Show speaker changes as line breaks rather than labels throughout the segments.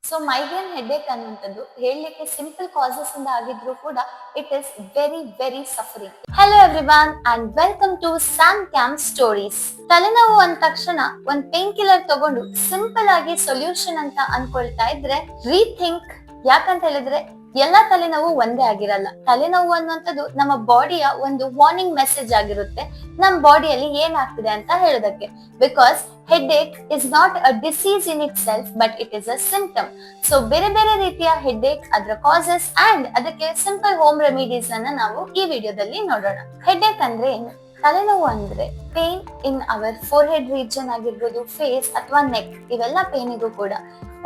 So migraine headache ಅನ್ನುವಂಥದ್ದು ಹೇಳಲಿಕ್ಕೆ simple causes ಇಂದ ಆಗಿದ್ರು ಕೂಡ it is very very suffering. Hello everyone and welcome to Sam Camp Stories. ತಲೆನೋವು ಅಂದ ತಕ್ಷಣ ಒಂದ್ ಪೇನ್ ಕಿಲ್ಲರ್ ತಗೊಂಡು ಸಿಂಪಲ್ ಆಗಿ ಸೊಲ್ಯೂಷನ್ ಅಂತ ಅನ್ಕೊಳ್ತಾ ಇದ್ರೆ ರೀಥಿಂಕ್. ಯಾಕಂತ ಹೇಳಿದ್ರೆ ಎಲ್ಲಾ ತಲೆನೋವು ಒಂದೇ ಆಗಿರಲ್ಲ. ತಲೆನೋವು ಅನ್ನುವಂಥದ್ದು ನಮ್ಮ ಬಾಡಿಯ ಒಂದು ವಾರ್ನಿಂಗ್ ಮೆಸೇಜ್ ಆಗಿರುತ್ತೆ, ನಮ್ಮ ಬಾಡಿಯಲ್ಲಿ ಏನಾಗ್ತಿದೆ ಅಂತ ಹೇಳೋದಕ್ಕೆ. Because headache is not a disease in it self but it is a symptom. So ಬೇರೆ ಬೇರೆ ರೀತಿಯ ಹೆಡ್ಏಕ್, ಅದರ ಕಾಸಸ್ ಅಂಡ್ ಅದಕ್ಕೆ ಸಿಂಪಲ್ ಹೋಮ್ ರೆಮಿಡೀಸ್ ಅನ್ನ ನಾವು ಈ ವಿಡಿಯೋದಲ್ಲಿ ನೋಡೋಣ. ಹೆಡ್ಏಕ್ ಅಂದ್ರೆ ಏನು? ತಲೆನೋವು ಅಂದ್ರೆ pain in our four head region ಆಗಿರ್ಬೋದು, ಫೇಸ್ ಅಥವಾ ನೆಕ್, ಇವೆಲ್ಲ ಪೇನಿಗೂ ಕೂಡ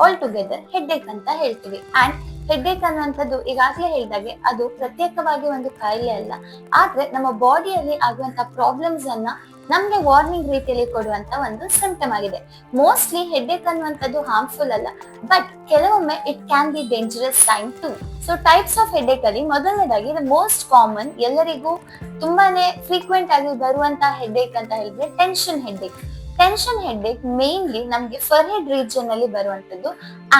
ಆಲ್ ಟುಗೆದರ್ ಹೆಡ್ಏಕ್ ಅಂತ ಹೇಳ್ತೀವಿ. ಅಂಡ್ ಹೆಡ್ಏಕ್ ಅನ್ನುವಂಥದ್ದು ಈಗಾಗಲೇ ಹೇಳಿದಾಗೆ ಅದು ಪ್ರತ್ಯೇಕವಾಗಿ ಒಂದು ಕಾಯಿಲೆ ಅಲ್ಲ, ಆದ್ರೆ ನಮ್ಮ ಬಾಡಿಯಲ್ಲಿ ಆಗುವಂತ ಪ್ರಾಬ್ಲಮ್ಸ್ ಅನ್ನ ನಮ್ಗೆ ವಾರ್ನಿಂಗ್ ರೀತಿಯಲ್ಲಿ ಕೊಡುವಂತ ಒಂದು ಸಿಂಪ್ಟಮ್ ಆಗಿದೆ. ಮೋಸ್ಟ್ಲಿ ಹೆಡ್ಏಕ್ ಅನ್ನುವಂಥದ್ದು ಹಾರ್ಮ್ಫುಲ್ ಅಲ್ಲ, ಬಟ್ ಕೆಲವೊಮ್ಮೆ it can be dangerous sign too. So types of headache ಅಲ್ಲಿ ಮೊದಲನೇದಾಗಿ ಮೋಸ್ಟ್ ಕಾಮನ್, ಎಲ್ಲರಿಗೂ ತುಂಬಾನೇ ಫ್ರೀಕ್ವೆಂಟ್ ಆಗಿ ಬರುವಂತ ಹೆಡ್ಏಕ್ ಅಂತ ಹೇಳಿದ್ರೆ tension headache. Tension headache mainly ನಮ್ಗೆ ಫರ್ ಹೆಡ್ ರೀಜನ್ ಅಲ್ಲಿ ಬರುವಂತದ್ದು.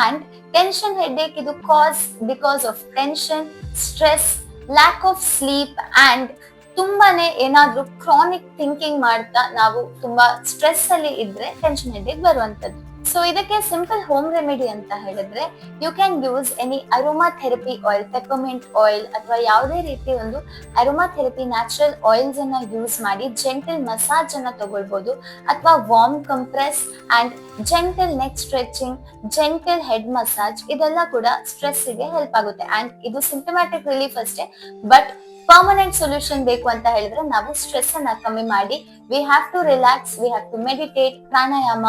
ಅಂಡ್ ಟೆನ್ಷನ್ ಹೆಡ್ಏಕ್ ಇದು cause because of tension, stress, lack of sleep and ತುಂಬಾನೇ ಏನಾದ್ರೂ ಕ್ರಾನಿಕ್ ಥಿಂಕಿಂಗ್ ಮಾಡ್ತಾ ನಾವು ತುಂಬಾ ಸ್ಟ್ರೆಸ್ ಅಲ್ಲಿ ಇದ್ರೆ ಟೆನ್ಷನ್ ಹೆಡ್ಏಕ್ ಬರುವಂತದ್ದು. ಸೊ ಇದಕ್ಕೆ ಸಿಂಪಲ್ ಹೋಮ್ ರೆಮಿಡಿ ಅಂತ ಹೇಳಿದ್ರೆ you can use any aromatherapy oil, peppermint oil ಅಥವಾ ಯಾವುದೇ ರೀತಿ ಒಂದು ಅರೋಮಾ ಥೆರಪಿ ನ್ಯಾಚುರಲ್ ಆಯಿಲ್ಸ್ ಅನ್ನ ಯೂಸ್ ಮಾಡಿ ಜೆಂಟಲ್ ಮಸಾಜ್ ಅನ್ನ ತಗೊಳ್ಬಹುದು, ಅಥವಾ warm compress and gentle neck stretching, gentle head massage, ಇದೆಲ್ಲ ಕೂಡ ಸ್ಟ್ರೆಸ್ ಗೆ ಹೆಲ್ಪ್ ಆಗುತ್ತೆ. ಅಂಡ್ ಇದು ಸಿಂಪ್ಟಮ್ಯಾಟಿಕ್ ರಿಲೀಫ್ ಅಷ್ಟೇ, ಬಟ್ ಪರ್ಮನೆಂಟ್ ಸೊಲ್ಯೂಷನ್ ಬೇಕು ಅಂತ ಹೇಳಿದ್ರೆ ನಾವು ಸ್ಟ್ರೆಸ್ ಅನ್ನ ಕಮ್ಮಿ ಮಾಡಿ V have to relax, we have to meditate, pranayama,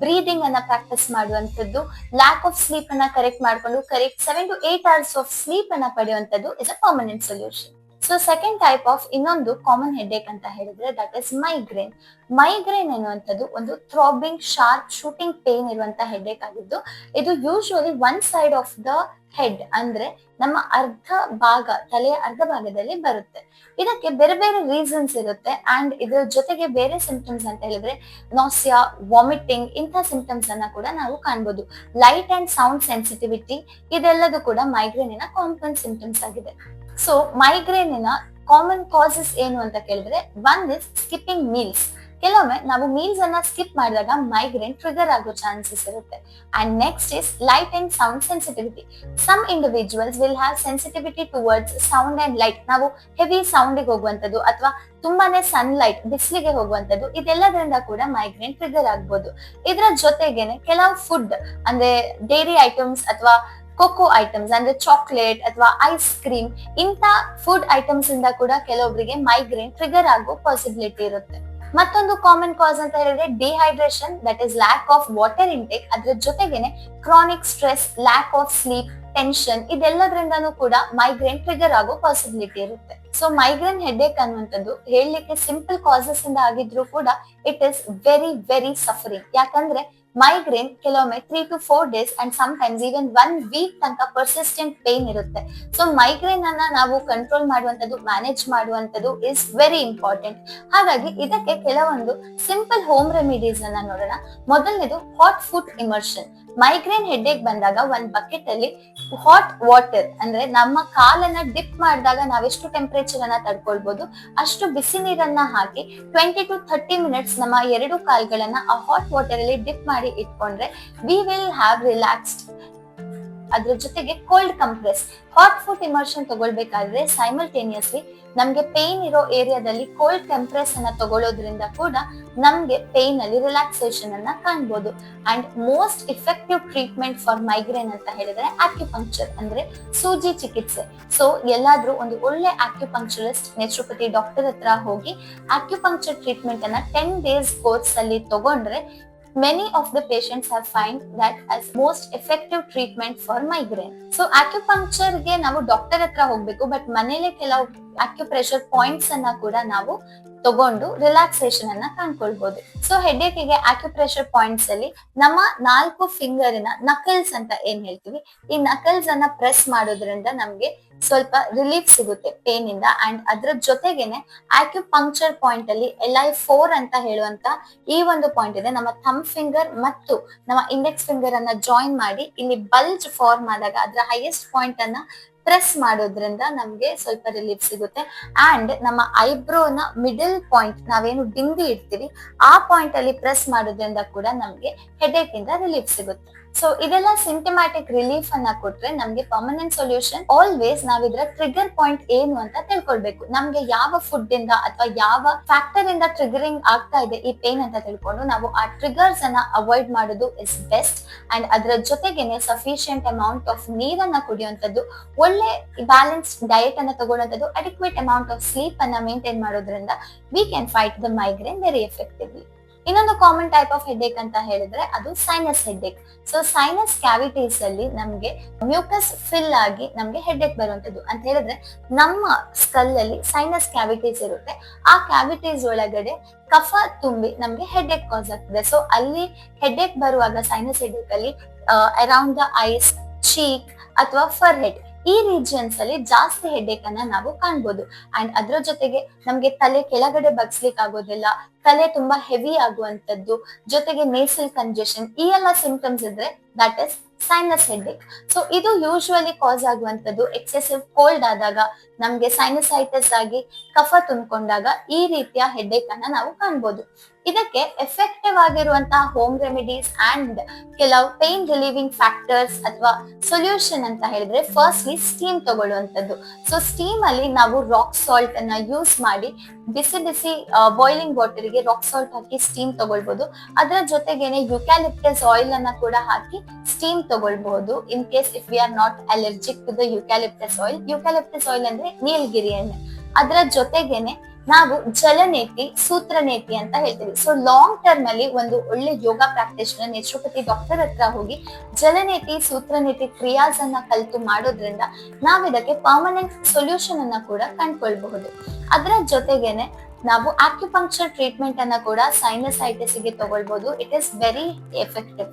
breathing ಅನ್ನ ಪ್ರಾಕ್ಟೀಸ್ ಮಾಡುವಂತದ್ದು, ಲ್ಯಾಕ್ ಆಫ್ ಸ್ಲೀಪ್ ಅನ್ನ ಕರೆಕ್ಟ್ ಮಾಡ್ಕೊಂಡು correct 7 to 8 hours of sleep ಅನ್ನ ಪಡೆಯುವಂತದ್ದು is a permanent solution. So second type of ಇನ್ನೊಂದು ಕಾಮನ್ ಹೆಡ್ಏಕ್ ಅಂತ ಹೇಳಿದ್ರೆ ದಟ್ ಇಸ್ ಮೈಗ್ರೇನ್. ಮೈಗ್ರೇನ್ ಎನ್ನುವಂಥದ್ದು ಒಂದು ಥ್ರಾಬಿಂಗ್ ಶಾರ್ಪ್ ಶೂಟಿಂಗ್ ಪೇನ್ ಇರುವಂತ ಹೆಡ್ಏಕ್ ಆಗಿದ್ದು, ಇದು usually one side of the head ಅಂದ್ರೆ ನಮ್ಮ ಅರ್ಧ ಭಾಗ, ತಲೆಯ ಅರ್ಧ ಭಾಗದಲ್ಲಿ ಬರುತ್ತೆ. ಇದಕ್ಕೆ ಬೇರೆ ಬೇರೆ ರೀಸನ್ಸ್ ಇರುತ್ತೆ ಅಂಡ್ ಇದ್ರ ಜೊತೆಗೆ ಬೇರೆ ಸಿಂಪ್ಟಮ್ಸ್ ಅಂತ ಹೇಳಿದ್ರೆ ನಾಸಿಯಾ, ವಾಮಿಟಿಂಗ್, ಇಂಥ ಸಿಂಪ್ಟಮ್ಸ್ ಅನ್ನ ಕೂಡ ನಾವು ಕಾಣ್ಬೋದು. ಲೈಟ್ ಅಂಡ್ ಸೌಂಡ್ ಸೆನ್ಸಿಟಿವಿಟಿ, ಇದೆಲ್ಲದೂ ಕೂಡ ಮೈಗ್ರೇನಿನ ಕಾಮನ್ ಸಿಂಪ್ಟಮ್ಸ್ ಆಗಿದೆ. ಸೊ ಮೈಗ್ರೇನಿನ ಕಾಮನ್ ಕಾಸಸ್ ಏನು ಅಂತ ಕೇಳಿದ್ರೆ ಒನ್ ಇಸ್ ಸ್ಕಿಪ್ಪಿಂಗ್ ಮೀಲ್ಸ್. ಕೆಲವೊಮ್ಮೆ ನಾವು ಮೀಲ್ಸ್ ಅನ್ನ ಸ್ಕಿಪ್ ಮಾಡಿದಾಗ ಮೈಗ್ರೇನ್ ಟ್ರಿಗರ್ ಆಗೋ ಚಾನ್ಸಸ್ ಇರುತ್ತೆ. And next is light and sound sensitivity. Some individuals will have sensitivity towards sound and light. ನಾವು ಹೆವಿ ಸೌಂಡಿಗೆ ಹೋಗುವಂತದ್ದು ಅಥವಾ ತುಂಬಾನೇ ಸನ್ಲೈಟ್, ಬಿಸಿಲಿಗೆ ಹೋಗುವಂತದ್ದು, ಇದೆಲ್ಲದರಿಂದ ಕೂಡ ಮೈಗ್ರೇನ್ ಟ್ರಿಗರ್ ಆಗ್ಬೋದು. ಇದರ ಜೊತೆಗೇನೆ ಕೆಲವು ಫುಡ್ ಅಂದ್ರೆ ಡೈರಿ ಐಟಮ್ಸ್ ಅಥವಾ ಕೋಕೋ ಐಟಮ್ಸ್ ಅಂದ್ರೆ ಚಾಕ್ಲೇಟ್ ಅಥವಾ ಐಸ್ ಕ್ರೀಮ್, ಇಂಥ ಫುಡ್ ಐಟಮ್ಸ್ ಇಂದ ಕೂಡ ಕೆಲವೊಬ್ಬರಿಗೆ ಮೈಗ್ರೇನ್ ಟ್ರಿಗರ್ ಆಗೋ ಪಾಸಿಬಿಲಿಟಿ ಇರುತ್ತೆ. ಮತ್ತೊಂದು ಕಾಮನ್ ಕಾಸ್ ಅಂತ ಹೇಳಿದ್ರೆ dehydration, that is lack of water intake. ಅದ್ರ ಜೊತೆಗೇನೆ chronic stress, lack of sleep, tension, ಇದೆಲ್ಲದ್ರಿಂದನೂ ಕೂಡ ಮೈಗ್ರೇನ್ ಟ್ರಿಗರ್ ಆಗೋ ಪಾಸಿಬಿಲಿಟಿ ಇರುತ್ತೆ. ಸೊ ಮೈಗ್ರೇನ್ ಹೆಡ್ಏಕ್ ಅನ್ನುವಂಥದ್ದು ಹೇಳಲಿಕ್ಕೆ ಸಿಂಪಲ್ ಕಾಸಸ್ ಇಂದ ಆಗಿದ್ರು ಕೂಡ it is very very suffering. ಯಾಕಂದ್ರೆ ಮೈಗ್ರೇನ್ ಕೆಲವೊಮ್ಮೆ 3 to 4 days and sometimes even 1 week ತನಕ ಪರ್ಸಿಸ್ಟೆಂಟ್ ಪೇನ್ ಇರುತ್ತೆ. ಸೊ ಮೈಗ್ರೇನ್ ಅನ್ನ ನಾವು ಕಂಟ್ರೋಲ್ ಮಾಡುವಂತದ್ದು, ಮ್ಯಾನೇಜ್ ಮಾಡುವಂತದ್ದು ಇಸ್ ವೆರಿ ಇಂಪಾರ್ಟೆಂಟ್. ಹಾಗಾಗಿ ಇದಕ್ಕೆ ಕೆಲವೊಂದು ಸಿಂಪಲ್ ಹೋಮ್ ರೆಮಿಡೀಸ್ ಅನ್ನ ನೋಡೋಣ. ಮೊದಲನೇದು hot foot immersion. Migraine headache ಬಂದಾಗ ಒಂದ್ ಬಕೆಟ್ ಅಲ್ಲಿ ಹಾಟ್ ವಾಟರ್ ಅಂದ್ರೆ ನಮ್ಮ ಕಾಲನ್ನ ಡಿಪ್ ಮಾಡಿದಾಗ ನಾವೆಷ್ಟು ಟೆಂಪರೇಚರ್ ಅನ್ನ ತಡ್ಕೊಳ್ಬಹುದು ಅಷ್ಟು ಬಿಸಿ ನೀರನ್ನ ಹಾಕಿ 20 to 30 minutes ನಮ್ಮ ಎರಡು ಕಾಲ್ಗಳನ್ನ ಆ ಹಾಟ್ ವಾಟರ್ ಅಲ್ಲಿ ಡಿಪ್ ಮಾಡಿ ಇಟ್ಕೊಂಡ್ರೆ ವಿ ವಿಲ್ ಹ್ಯಾವ್ ರಿಲ್ಯಾಕ್ಸ್ಡ್. ಅದ್ರ ಜೊತೆಗೆ cold compress. Hot foot immersion ತಗೊಳ್ಬೇಕಾದ್ರೆ ಸೈಮಲ್ಟೇನಿಯಸ್ಲಿ ನಮ್ಗೆ ಪೇನ್ ಇರೋ ಏರಿಯಾದಲ್ಲಿ ಕೋಲ್ಡ್ ಕಂಪ್ರೆಸ್ ಅನ್ನ ತಗೊಳ್ಳೋದ್ರಿಂದ ಕೂಡ ನಮ್ಗೆ ಪೇನ್ ಅಲ್ಲಿ ರಿಲ್ಯಾಕ್ಸೇಷನ್ ಅನ್ನ ಕಾಣ್ಬೋದು. And most effective treatment for migraine ಅಂತ ಹೇಳಿದ್ರೆ ಆಕ್ಯುಪಂಕ್ಚರ್ ಅಂದ್ರೆ ಸೂಜಿ ಚಿಕಿತ್ಸೆ. ಸೊ ಎಲ್ಲಾದ್ರೂ ಒಂದು ಒಳ್ಳೆ ಆಕ್ಯುಪಂಕ್ಚರಿಸ್ಟ್, ನೇಚುರೋಪತಿ ಡಾಕ್ಟರ್ ಹತ್ರ ಹೋಗಿ ಆಕ್ಯುಪಂಕ್ಚರ್ ಟ್ರೀಟ್ಮೆಂಟ್ ಅನ್ನ 10 days ಕೋರ್ಸ್ ಅಲ್ಲಿ ತಗೊಂಡ್ರೆ many of the patients have find that as most effective treatment for migraine. So acupuncture ಗೆ ನಾವು ಡಾಕ್ಟರ್ ಹತ್ರ ಹೋಗ್ಬೇಕು, ಬಟ್ ಮನೇಲೆ ಕೆಲವು ಅಕ್ಯುಪ್ರೆಷರ್ ಪಾಯಿಂಟ್ಸ್ ಅನ್ನ ಕೂಡ ನಾವು ತಗೊಂಡು ರಿಲ್ಯಾಕ್ಸೇಷನ್ ಅನ್ನ ಕಾಣ್ಕೊಳ್ಬಹುದು. ಸೊ ಹೆಡ್ಏಕ್ ಗೆ ಅಕ್ಯುಪ್ರೆಷರ್ ಪಾಯಿಂಟ್ಸ್ ಅಲ್ಲಿ ನಮ್ಮ 4 ಫಿಂಗರಿನ ನಕಲ್ಸ್ ಅಂತ ಏನ್ ಹೇಳ್ತೀವಿ, ಈ ನಕಲ್ಸ್ ಅನ್ನ ಪ್ರೆಸ್ ಮಾಡೋದ್ರಿಂದ ನಮ್ಗೆ ಸ್ವಲ್ಪ ರಿಲೀಫ್ ಸಿಗುತ್ತೆ ಪೇನ್ ಇಂದ. ಅಂಡ್ ಅದ್ರ ಜೊತೆಗೇನೆ ಆಕ್ಯುಪಂಕ್ಚರ್ ಪಾಯಿಂಟ್ ಅಲ್ಲಿ LI4 ಅಂತ ಹೇಳುವಂತ ಈ ಒಂದು ಪಾಯಿಂಟ್ ಇದೆ. ನಮ್ಮ ಥಂಬ್ ಫಿಂಗರ್ ಮತ್ತು ನಮ್ಮ ಇಂಡೆಕ್ಸ್ ಫಿಂಗರ್ ಅನ್ನ ಜಾಯಿನ್ ಮಾಡಿ ಇಲ್ಲಿ ಬಲ್ಜ್ ಫಾರ್ಮ್ ಆದಾಗ ಅದರ ಹೈಯೆಸ್ಟ್ ಪಾಯಿಂಟ್ ಅನ್ನ ಪ್ರೆಸ್ ಮಾಡೋದ್ರಿಂದ ನಮ್ಗೆ ಸ್ವಲ್ಪ ರಿಲೀಫ್ ಸಿಗುತ್ತೆ. ಅಂಡ್ ನಮ್ಮ ಐಬ್ರೋನ ಮಿಡಲ್ ಪಾಯಿಂಟ್ ನಾವೇನು ಬಿಂದಿ ಇಡ್ತೀವಿ ಆ ಪಾಯಿಂಟ್ ಅಲ್ಲಿ ಪ್ರೆಸ್ ಮಾಡೋದ್ರಿಂದ ಕೂಡ ನಮ್ಗೆ ಹೆಡ್ಏಕ್ ಇಂದ ರಿಲೀಫ್ ಸಿಗುತ್ತೆ. ಸೊ ಇದೆಲ್ಲ ಸಿಂಟಮ್ಯಾಟಿಕ್ ರಿಲೀಫ್ ಅನ್ನ ಕೊಟ್ರೆ ನಮ್ಗೆ ಪರ್ಮನೆಂಟ್ ಸೊಲ್ಯೂಷನ್. ಆಲ್ವೇಸ್ ನಾವ್ ಇದ್ರ ಟ್ರಿಗರ್ ಪಾಯಿಂಟ್ ಏನು ಅಂತ ತಿಳ್ಕೊಳ್ಬೇಕು. ನಮ್ಗೆ ಯಾವ ಫುಡ್ ಇಂದ ಅಥವಾ ಯಾವ ಫ್ಯಾಕ್ಟರ್ ಇಂದ ಟ್ರಿಗರಿಂಗ್ ಆಗ್ತಾ ಇದೆ ಈ ಪೇನ್ ಅಂತ ತಿಳ್ಕೊಂಡು ನಾವು ಆ ಟ್ರಿಗರ್ಸ್ ಅನ್ನ ಅವಾಯ್ಡ್ ಮಾಡೋದು ಇಸ್ ಬೆಸ್ಟ್. ಅಂಡ್ ಅದರ ಜೊತೆಗೇನೆ ಸಫಿಶಿಯಂಟ್ ಅಮೌಂಟ್ ಆಫ್ ನೀರನ್ನ ಕುಡಿಯುವಂತದ್ದು, ಒಳ್ಳೆ ಬ್ಯಾಲೆನ್ಸ್ಡ್ ಡಯಟ್ ಅನ್ನ ತಗೊಳ್ಳೋದು, ಅಡಿಕ್ವೇಟ್ ಅಮೌಂಟ್ ಆಫ್ ಸ್ಲೀಪ್ ಅನ್ನ ಮೇಂಟೈನ್ ಮಾಡೋದ್ರಿಂದ we can fight the migraine very effectively. ಇನ್ನೊಂದು ಕಾಮನ್ ಟೈಪ್ ಆಫ್ ಹೆಡ್ಏಕ್ ಅಂತ ಹೇಳಿದ್ರೆ ಅದು sinus headache. So sinus cavities ಅಲ್ಲಿ ನಮ್ಗೆ ಮ್ಯೂಕಸ್ ಫಿಲ್ ಆಗಿ ನಮ್ಗೆ ಹೆಡ್ಏಕ್ ಬರುವಂತದ್ದು ಅಂತ ಹೇಳಿದ್ರೆ ನಮ್ಮ ಸ್ಕಲ್ ಅಲ್ಲಿ ಸೈನಸ್ ಕ್ಯಾವಿಟೀಸ್ ಇರುತ್ತೆ. ಆ ಕ್ಯಾವಿಟೀಸ್ ಒಳಗಡೆ ಕಫ ತುಂಬಿ ನಮ್ಗೆ ಹೆಡ್ಏಕ್ ಕಾಸ್ ಆಗ್ತದೆ. ಸೊ ಅಲ್ಲಿ ಹೆಡ್ಏಕ್ ಬರುವಾಗ ಸೈನಸ್ ಹೆಡ್ಏಕ್ ಅಲ್ಲಿ ಅರೌಂಡ್ ದ ಐಸ್, ಚೀಕ್ ಅಥವಾ ಫರ್ ಹೆಡ್ ಈ ರೀಜನ್ಸ್ ಅಲ್ಲಿ ಜಾಸ್ತಿ ಹೆಡ್ಏಕ್ ಅನ್ನ ನಾವು ಕಾಣ್ಬೋದು. ಅಂಡ್ ಅದ್ರ ಜೊತೆಗೆ ನಮ್ಗೆ ತಲೆ ಕೆಳಗಡೆ ಬಗ್ಸ್ಲಿಕ್ಕೆ ಆಗೋದಿಲ್ಲ, ತಲೆ ತುಂಬಾ ಹೆವಿ ಆಗುವಂತದ್ದು, ಜೊತೆಗೆ ನೇಸಲ್ ಕಂಜೆಷನ್, ಈ ಎಲ್ಲ ಸಿಂಪ್ಟಮ್ಸ್ ಇದ್ರೆ that is sinus headache. So ಇದು ಯೂಶುವಲಿ ಕಾಸ್ ಆಗುವಂತದ್ದು ಎಕ್ಸೆಸಿವ್ ಕೋಲ್ಡ್ ಆದಾಗ, ನಮ್ಗೆ ಸೈನಸೈಟಿಸ್ ಆಗಿ ಕಫ ತುಂಬಿಕೊಂಡಾಗ ಈ ರೀತಿಯ ಹೆಡ್ಏಕ್ ಅನ್ನ ನಾವು ಕಾಣ್ಬೋದು. ಇದಕ್ಕೆ ಎಫೆಕ್ಟಿವ್ ಆಗಿರುವಂತಹ ಹೋಮ್ ರೆಮಿಡೀಸ್ ಅಂಡ್ ಕೆಲವು ಪೇನ್ ರಿಲೀವಿಂಗ್ ಫ್ಯಾಕ್ಟರ್ಸ್ ಅಥವಾ ಸೊಲ್ಯೂಷನ್ ಅಂತ ಹೇಳಿದ್ರೆ ಫಸ್ಟ್ಲಿ ಸ್ಟೀಮ್ ತಗೊಳ್ಳುವಂತದ್ದು. ಸೊ ಸ್ಟೀಮ್ ಅಲ್ಲಿ ನಾವು ರಾಕ್ ಸಾಲ್ಟ್ ಅನ್ನ ಯೂಸ್ ಮಾಡಿ ಬಿಸಿ ಬಿಸಿ ಬಾಯ್ಲಿಂಗ್ ವಾಟರ್ ಗೆ ರಾಕ್ ಸಾಲ್ಟ್ ಹಾಕಿ ಸ್ಟೀಮ್ ತಗೊಳ್ಬಹುದು. ಅದರ ಜೊತೆಗೇನೆ ಯುಕ್ಯಾಲಿಪ್ಟಸ್ ಆಯಿಲ್ ಅನ್ನ ಕೂಡ ಹಾಕಿ ಸ್ಟೀಮ್ ತಗೊಳ್ಬಹುದು in case if we are not allergic to the eucalyptus oil. Eucalyptus oil ಅಂದ್ರೆ ನೀಲಗಿರಿ ಎಣ್ಣೆ. ಅದರ ಜೊತೆಗೇನೆ ನಾವು ಜಲನೇತಿ, ಸೂತ್ರನೇತಿ ಅಂತ ಹೇಳ್ತೀವಿ. ಸೊ ಲಾಂಗ್ ಟರ್ಮ್ ಅಲ್ಲಿ ಒಂದು ಒಳ್ಳೆ ಯೋಗ ಪ್ರಾಕ್ಟೀಷನರ್ ನೇಚುರೋಪತಿ ಡಾಕ್ಟರ್ ಹತ್ರ ಹೋಗಿ ಜಲನೇತಿ, ಸೂತ್ರನೇತಿ ಕ್ರಿಯಾಸ್ ಅನ್ನ ಕಲಿತು ಮಾಡೋದ್ರಿಂದ ನಾವ್ ಇದಕ್ಕೆ ಪರ್ಮನೆಂಟ್ ಸೊಲ್ಯೂಷನ್ ಅನ್ನ ಕೂಡ ಕಂಡ್ಕೊಳ್ಬಹುದು. ಅದರ ಜೊತೆಗೇನೆ ನಾವು ಆಕ್ಯುಪಂಕ್ಚರ್ ಟ್ರೀಟ್ಮೆಂಟ್ ಅನ್ನ ಕೂಡ ಸೈನಸೈಟಿಸ್ ಗೆ ತಗೊಳ್ಬಹುದು. It is very effective.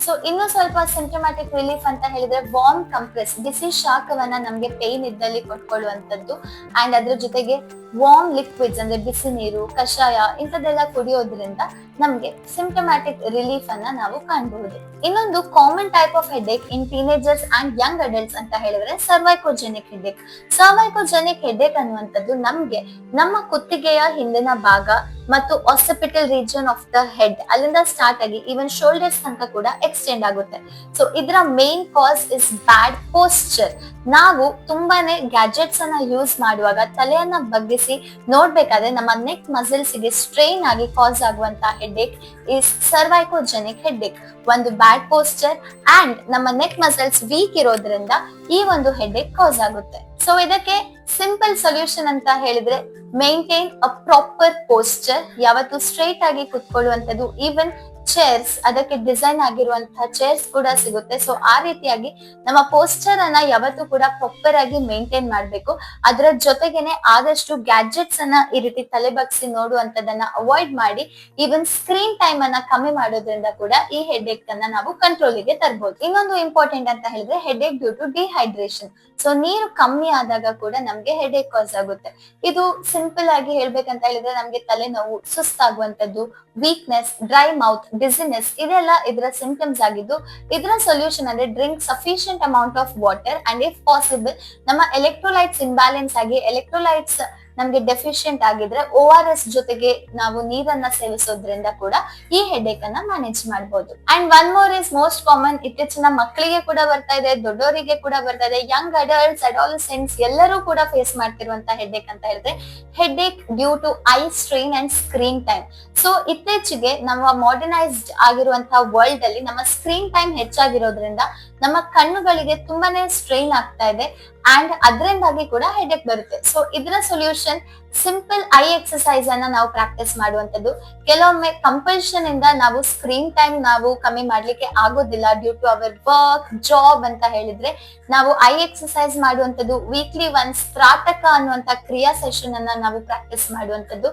So ಇನ್ನು ಸ್ವಲ್ಪ ಸಿಂಟಮ್ಯಾಟಿಕ್ ರಿಲೀಫ್ ಅಂತ ಹೇಳಿದ್ರೆ ವಾರ್ಮ್ ಕಂಪ್ರೆಸ್, ಬಿಸಿ ಶಾಖವನ್ನ ನಮ್ಗೆ ಪೇನ್ ಇದ್ದಲ್ಲಿ ಕೊಟ್ಕೊಳ್ಳುವಂತದ್ದು. ಅಂಡ್ ಅದ್ರ ಜೊತೆಗೆ ವಾರ್ಮ್ ಲಿಕ್ವಿಡ್ಸ್ ಅಂದ್ರೆ ಬಿಸಿ ನೀರು, ಕಷಾಯ ಇಂಥದ್ದೆಲ್ಲ ಕುಡಿಯೋದ್ರಿಂದ ನಮ್ಗೆ ಸಿಂಟಮ್ಯಾಟಿಕ್ ರಿಲೀಫ್ ಅನ್ನ ನಾವು ಕಾಣಬಹುದು. ಇನ್ನೊಂದು common type of headache in teenagers and Young adults ಅಂತ ಹೇಳಿದ್ರೆ ಸರ್ವೈಕೋಜೆನಿಕ್ ಹೆಡ್ಏಕ್. ಸರ್ವೈಕೋಜೆನಿಕ್ ಹೆಡ್ಏಕ್ ಅನ್ನುವಂಥದ್ದು ನಮ್ಗೆ ನಮ್ಮ ಕುತ್ತಿಗೆಯ ಹಿಂದಿನ ಭಾಗ ಮತ್ತು ಆಸಿಪಿಟಲ್ ರೀಜನ್ ಆಫ್ ದ ಹೆಡ್ ಅಲ್ಲಿಂದ ಸ್ಟಾರ್ಟ್ ಆಗಿ ಈವನ್ ಶೋಲ್ಡರ್ಸ್ ತನಕ ಕೂಡ ಎಕ್ಸ್ಟೆಂಡ್ ಆಗುತ್ತೆ. ಸೊ ಇದರ main cause is bad posture. ನಾವು ತುಂಬಾನೇ ಗ್ಯಾಜೆಟ್ಸ್ ಅನ್ನ ಯೂಸ್ ಮಾಡುವಾಗ ತಲೆಯನ್ನ ಬಗ್ಗಿಸಿ ನೋಡ್ಬೇಕಾದ್ರೆ ನಮ್ಮ ನೆಕ್ ಮಸಲ್ಸ್ ಗೆ ಸ್ಟ್ರೈನ್ ಆಗಿ ಕಾಸ್ ಆಗುವಂತ ಹೆಡ್ಏಕ್ ಇಸ್ ಸರ್ವೈಕೋಜೆನಿಕ್ ಹೆಡ್ಏಕ್. ಒಂದು ಬ್ಯಾಡ್ ಪೋಸ್ಚರ್ ಅಂಡ್ ನಮ್ಮ ನೆಕ್ ಮಸಲ್ಸ್ ವೀಕ್ ಇರೋದ್ರಿಂದ ಈ ಒಂದು ಹೆಡ್ಏಕ್ ಕಾಸ್ ಆಗುತ್ತೆ. ಸೊ ಇದಕ್ಕೆ ಸಿಂಪಲ್ ಸೊಲ್ಯೂಷನ್ ಅಂತ ಹೇಳಿದ್ರೆ ಮೇಂಟೈನ್ ಅ ಪ್ರಾಪರ್ ಪೋಸ್ಚರ್. ಯಾವತ್ತು ಸ್ಟ್ರೈಟ್ ಆಗಿ ಕುತ್ಕೊಳ್ಳುವಂತದ್ದು, ಈವನ್ ಚೇರ್ಸ್ ಅದಕ್ಕೆ ಡಿಸೈನ್ ಆಗಿರುವಂತಹ ಚೇರ್ಸ್ ಕೂಡ ಸಿಗುತ್ತೆ. ಸೊ ಆ ರೀತಿಯಾಗಿ ನಮ್ಮ ಪೋಸ್ಚರ್ ಅನ್ನ ಯಾವತ್ತೂ ಕೂಡ ಪ್ರಾಪರ್ ಆಗಿ ಮೇಂಟೈನ್ ಮಾಡ್ಬೇಕು. ಅದರ ಜೊತೆಗೇನೆ ಆದಷ್ಟು ಗ್ಯಾಜೆಟ್ಸ್ ಅನ್ನ ಈ ರೀತಿ ತಲೆ ಬಗ್ಸಿ ನೋಡುವಂತದನ್ನ ಅವಾಯ್ಡ್ ಮಾಡಿ ಈವನ್ ಸ್ಕ್ರೀನ್ ಟೈಮ್ ಅನ್ನ ಕಮ್ಮಿ ಮಾಡೋದ್ರಿಂದ ಕೂಡ ಈ ಹೆಡ್ಏಕ್ ಅನ್ನ ನಾವು ಕಂಟ್ರೋಲ್ ಗೆ ತರಬಹುದು. ಇನ್ನೊಂದು ಇಂಪಾರ್ಟೆಂಟ್ ಅಂತ ಹೇಳಿದ್ರೆ headache due to dehydration. So ನೀರು ಕಮ್ಮಿ ಆದಾಗ ಕೂಡ ನಮ್ಗೆ ಹೆಡ್ಏಕ್ ಕಾಸ್ ಆಗುತ್ತೆ. ಇದು ಸಿಂಪಲ್ ಆಗಿ ಹೇಳ್ಬೇಕಂತ ಹೇಳಿದ್ರೆ ನಮ್ಗೆ ತಲೆನೋವು, ಸುಸ್ತಾಗುವಂತದ್ದು, ವೀಕ್ನೆಸ್, ಡ್ರೈ ಮೌತ್, ಡಿಸಿನೆಸ್ ಇದೆಲ್ಲ ಇದರ ಸಿಂಪ್ಟಮ್ಸ್ ಆಗಿದ್ದು ಇದರ ಸೊಲ್ಯೂಷನ್ ಅಂದ್ರೆ drink sufficient amount of water and if possible ನಮ್ಮ ಎಲೆಕ್ಟ್ರೋಲೈಟ್ಸ್ ಇಂಬ್ಯಾಲೆನ್ಸ್ ಆಗಿ ಎಲೆಕ್ಟ್ರೋಲೈಟ್ಸ್ ನಮ್ಗೆ ಡೆಫಿಶಿಯಂಟ್ ಆಗಿದ್ರೆ ORS ಜೊತೆಗೆ ನಾವು ನೀರನ್ನ ಸೇವಿಸೋದ್ರಿಂದ ಕೂಡ ಈ ಹೆಡ್ಏಕ್ ಅನ್ನ ಮ್ಯಾನೇಜ್ ಮಾಡಬಹುದು. And one more is most common, ಇತ್ತೀಚಿನ ಮಕ್ಕಳಿಗೆ ಕೂಡ ಬರ್ತಾ ಇದೆ, ದೊಡ್ಡವರಿಗೆ ಕೂಡ ಬರ್ತಾ ಇದೆ, ಯಂಗ್ ಅಡಲ್ಟ್ಸ್, ಅಡಾಲಸೆಂಟ್ಸ್ ಎಲ್ಲರೂ ಕೂಡ ಫೇಸ್ ಮಾಡ್ತಿರುವಂತ ಹೆಡ್ಏಕ್ ಅಂತ ಹೇಳಿದ್ರೆ headache due to eye strain and screen time. So ಇತ್ತೀಚೆಗೆ ನಮ್ಮ ಮಾಡರ್ನೈಸ್ಡ್ ಆಗಿರುವಂತಹ ವರ್ಲ್ಡ್ ಅಲ್ಲಿ ನಮ್ಮ ಸ್ಕ್ರೀನ್ ಟೈಮ್ ಹೆಚ್ಚಾಗಿರೋದ್ರಿಂದ ನಮ್ಮ ಕಣ್ಣುಗಳಿಗೆ ತುಂಬಾನೇ ಸ್ಟ್ರೈನ್ ಆಗ್ತಾ ಇದೆ ಅಂಡ್ ಅದರಿಂದಾಗಿ ಕೂಡ ಹೆಡ್ಏಕ್ ಬರುತ್ತೆ. ಸೊ ಇದರ ಸೊಲ್ಯೂಷನ್ ಸಿಂಪಲ್ ಐ ಎಕ್ಸಸೈಸ್ ಅನ್ನ ನಾವು ಪ್ರಾಕ್ಟೀಸ್ ಮಾಡುವಂತದ್ದು. ಕೆಲವೊಮ್ಮೆ ಕಂಪಲ್ಷನ್ ಇಂದ ನಾವು ಸ್ಕ್ರೀನ್ ಟೈಮ್ ನಾವು ಕಮ್ಮಿ ಮಾಡ್ಲಿಕ್ಕೆ ಆಗೋದಿಲ್ಲ due to our work job ಅಂತ ಹೇಳಿದ್ರೆ ನಾವು ಐ ಎಕ್ಸಸೈಸ್ ಮಾಡುವಂತದ್ದು, ವೀಕ್ಲಿ ಒನ್ಸ್ ತ್ರಾಟಕ ಅನ್ನುವಂತ ಕ್ರಿಯಾ ಸೆಷನ್ ಅನ್ನ ನಾವು ಪ್ರಾಕ್ಟೀಸ್ ಮಾಡುವಂತದ್ದು.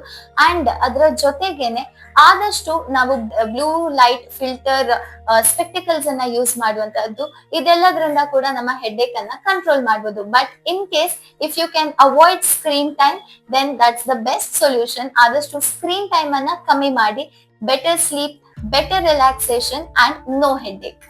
ಅಂಡ್ ಅದರ ಜೊತೆಗೇನೆ ಆದಷ್ಟು ನಾವು ಬ್ಲೂ ಲೈಟ್ ಫಿಲ್ಟರ್ ಸ್ಪೆಕ್ಟಿಕಲ್ಸ್ ಅನ್ನ ಯೂಸ್ ಮಾಡುವಂತದ್ದು. ಇದೆಲ್ಲದ್ರಿಂದ ಕೂಡ ನಮ್ಮ ಹೆಡ್ಏಕ್ ಅನ್ನ ಕಂಟ್ರೋಲ್ ಮಾಡಬಹುದು. But in case if you can avoid screen time then that's the best solution. ಆದಷ್ಟು ಸ್ಕ್ರೀನ್ ಟೈಮ್ ಅನ್ನ ಕಮ್ಮಿ ಮಾಡಿ, better sleep, better relaxation and no headache.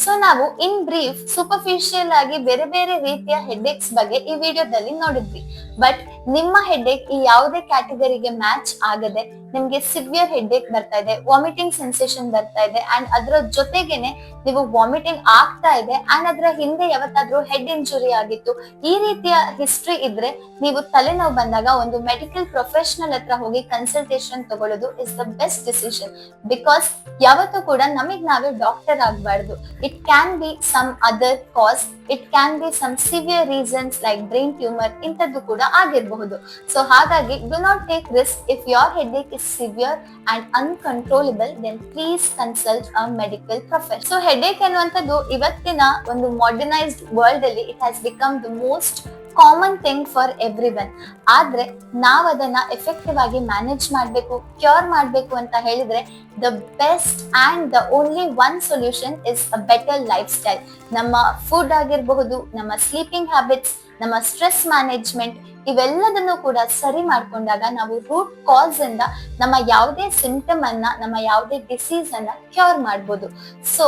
So ನಾವು ಇನ್ ಬ್ರೀಫ್ ಸೂಪರ್ಫಿಷಿಯಲ್ ಆಗಿ ಬೇರೆ ಬೇರೆ ರೀತಿಯ ಹೆಡ್ಏಕ್ಸ್ ಬಗ್ಗೆ ಈ ವಿಡಿಯೋದಲ್ಲಿ ನೋಡಿದ್ವಿ. ಬಟ್ ನಿಮ್ಮ ಹೆಡ್ಏಕ್ ಈ ಯಾವುದೇ ಕ್ಯಾಟಗರಿಗೆ ಮ್ಯಾಚ್ ಆಗದೆ ನಿಮ್ಗೆ ಸಿವಿಯರ್ ಹೆಡ್ಏಕ್ ಬರ್ತಾ ಇದೆ, ವಾಮಿಟಿಂಗ್ ಸೆನ್ಸೇಷನ್ ಬರ್ತಾ ಇದೆ ಅಂಡ್ ಅದರ ಜೊತೆಗೇನೆ ನೀವು ವಾಮಿಟಿಂಗ್ ಆಗ್ತಾ ಇದೆ ಅಂಡ್ ಅದರ ಹಿಂದೆ ಯಾವತ್ತಾದ್ರೂ ಹೆಡ್ ಇಂಜುರಿ ಆಗಿತ್ತು, ಈ ರೀತಿಯ ಹಿಸ್ಟ್ರಿ ಇದ್ರೆ ನೀವು ತಲೆನೋವು ಬಂದಾಗ ಒಂದು ಮೆಡಿಕಲ್ ಪ್ರೊಫೆಷನಲ್ ಹತ್ರ ಹೋಗಿ ಕನ್ಸಲ್ಟೇಷನ್ ತಗೊಳ್ಳೋದು is the best decision. Because ಯಾವತ್ತೂ ಕೂಡ ನಮಗ್ ನಾವೇ ಡಾಕ್ಟರ್ ಆಗ್ಬಾರ್ದು. It can be some other cause, it can be some severe reasons like brain tumour, ಇಂಥದ್ದು ಕೂಡ ಆಗಿರಬಹುದು. ಸೊ ಹಾಗಾಗಿ do not take risk. If your headache is severe and uncontrollable then please consult a medical professional. So headache ಅನ್ನುವಂಥದ್ದು ಇವತ್ತಿನ ಒಂದು modernised world ಅಲ್ಲಿ it has become the most common thing for every one. ಆದ್ರೆ ನಾವ್ ಅದನ್ನ effective ಆಗಿ manage ಮಾಡ್ಬೇಕು, cure ಮಾಡ್ಬೇಕು ಅಂತ ಹೇಳಿದ್ರೆ the best and the only one solution is a better life style. ನಮ್ಮ ಫುಡ್ ಆಗಿರಬಹುದು, ನಮ್ಮ ಸ್ಲೀಪಿಂಗ್ ಹ್ಯಾಬಿಟ್ಸ್, ನಮ್ಮ ಸ್ಟ್ರೆಸ್ ಮ್ಯಾನೇಜ್ಮೆಂಟ್, ಇವೆಲ್ಲದನ್ನು ಕೂಡ ಸರಿ ಮಾಡ್ಕೊಂಡಾಗ ನಾವು ರೂಟ್ ಕಾಸ್ ಇಂದ ನಮ್ಮ ಯಾವುದೇ ಸಿಂಪ್ಟಮ್ ಅನ್ನ, ನಮ್ಮ ಯಾವುದೇ ಡಿಸೀಸ್ ಅನ್ನ ಕ್ಯೂರ್ ಮಾಡ್ಬೋದು. So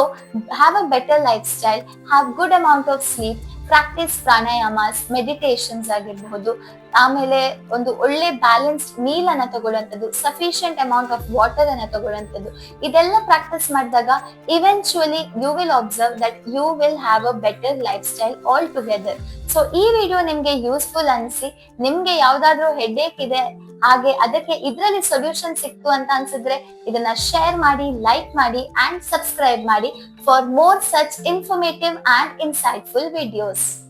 have a better lifestyle, have good amount of sleep, practice pranayamas, meditations ಆಗಿರಬಹುದು, ಆಮೇಲೆ ಒಂದು ಒಳ್ಳೆ ಬ್ಯಾಲೆನ್ಸ್ಡ್ ಮೀಲ್ ಅನ್ನ ತಗೊಳ್ಳುವಂಥದ್ದು, ಸಫಿಶಿಯಂಟ್ ಅಮೌಂಟ್ ಆಫ್ ವಾಟರ್ ಅನ್ನ ತಗೊಳ್ಳುವಂಥದ್ದು. ಇದೆಲ್ಲ ಪ್ರಾಕ್ಟೀಸ್ ಮಾಡಿದಾಗ eventually you will observe that you will have a better lifestyle altogether. So ಈ ವಿಡಿಯೋ ನಿಮ್ಗೆ ಯೂಸ್ಫುಲ್ ಅನ್ಸಿ, ನಿಮ್ಗೆ ಯಾವ್ದಾದ್ರು ಹೆಡ್ಏಕ್ ಇದೆ ಹಾಗೆ ಅದಕ್ಕೆ ಇದರಲ್ಲಿ ಸೊಲ್ಯೂಷನ್ ಸಿಕ್ತು ಅಂತ ಅನ್ಸಿದ್ರೆ ಇದನ್ನ ಶೇರ್ ಮಾಡಿ, ಲೈಕ್ ಮಾಡಿ ಅಂಡ್ ಸಬ್ಸ್ಕ್ರೈಬ್ ಮಾಡಿ for more such informative and insightful videos.